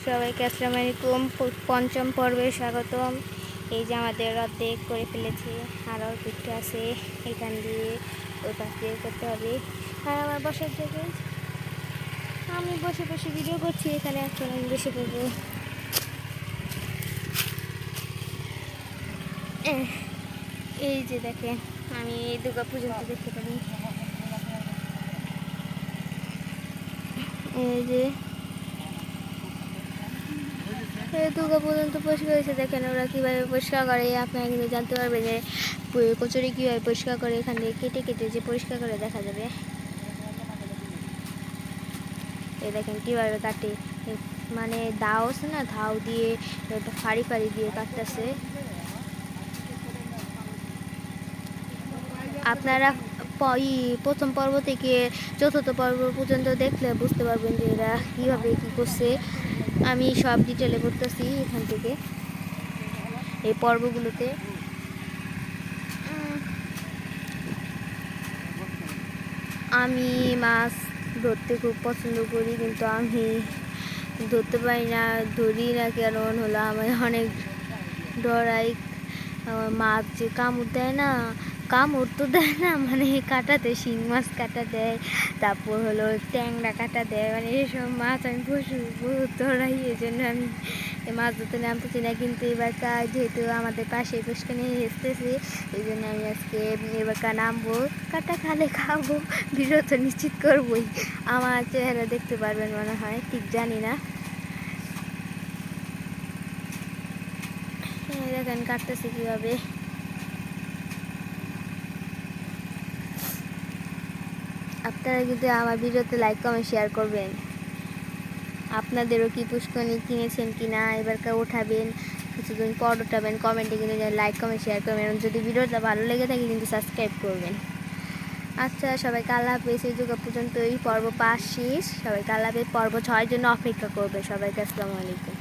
সবাইকে আসসালামু আলাইকুম। পঞ্চম পর্বে স্বাগতম। এই যে আমাদের অর্ধেক করে ফেলেছি, আরও পিঠে আছে, এখান দিয়ে ওই পাশ দিয়ে করতে হবে। আর আমার বসার জায়গায় আমি বসে বসে ভিডিও করছি, এখানে এখন আমি বসে পড়বো। এই যে দেখেন, আমি দুর্গা পর্যন্ত দেখতে পারি। এই যে দুর্গা পর্যন্ত পরিষ্কার হয়েছে, দেখেন ওরা কীভাবে পরিষ্কার করে। আপনারা কিন্তু জানতে পারবেন যে কচুরি কীভাবে পরিষ্কার করে। এখান থেকে কেটে কেটে যে পরিষ্কার করে দেখা যাবে। এই দেখেন কীভাবে কাটে, মানে দাও আছে না, ধাও দিয়ে ফাড়ি ফাড়ি দিয়ে কাটতেছে। আপনারা প্রথম পর্ব থেকে চতুর্থ পর্ব পর্যন্ত দেখলে বুঝতে পারবেন যে এরা কীভাবে কী করছে। আমি সব ডিটেলে করতেছি এখান থেকে এই পর্বগুলোতে। আমি মাছ ধরতে খুব পছন্দ করি, কিন্তু আমি ধরতে পারি না, ধরি না। কারণ হলো আমি অনেক ডরাই। মাছ যে কামড় দেয় না, কামড় তো দেয় না, মানে কাটাতে শিং মাছ কাটা দেয়, তারপর হলো ট্যাংরা কাটা দেয়, মানে এসব মাছ আমি বহুত ডরাই। এই জন্য আমি মাছ ধরতে নামতেছি না। কিন্তু এবারকার যেহেতু আমাদের পাশে পুষ্করণী এসতেছি, এই জন্য আমি আজকে এবারকার নামবো। কাটা খালে খাবো, বিরত নিশ্চিত করবই। আমার চেহারা দেখতে পারবেন মনে হয়, ঠিক জানি না। দেখেন কাটতেছি কীভাবে। আপনারা কিন্তু আমার ভিডিওতে লাইক কমেন্ট শেয়ার করবেন। আপনাদেরও কি পুষ্করণী কিনেছেন কি না, এবারকার উঠাবেন, কিছুদিন পর উঠাবেন। কমেন্টে কিন্তু লাইক কমেন্ট শেয়ার করবেন, এবং যদি ভিডিওটা ভালো লেগে থাকে কিন্তু সাবস্ক্রাইব করবেন। আচ্ছা, সবাইকে আল্লাহ হাফেজ। এই দুর্গা পর্যন্ত এই পর্ব 5 শেষ। সবাইকে আল্লাহ হাফেজ। পর্ব 6 জন্য অপেক্ষা করবে। সবাইকে আসসালামু আলাইকুম।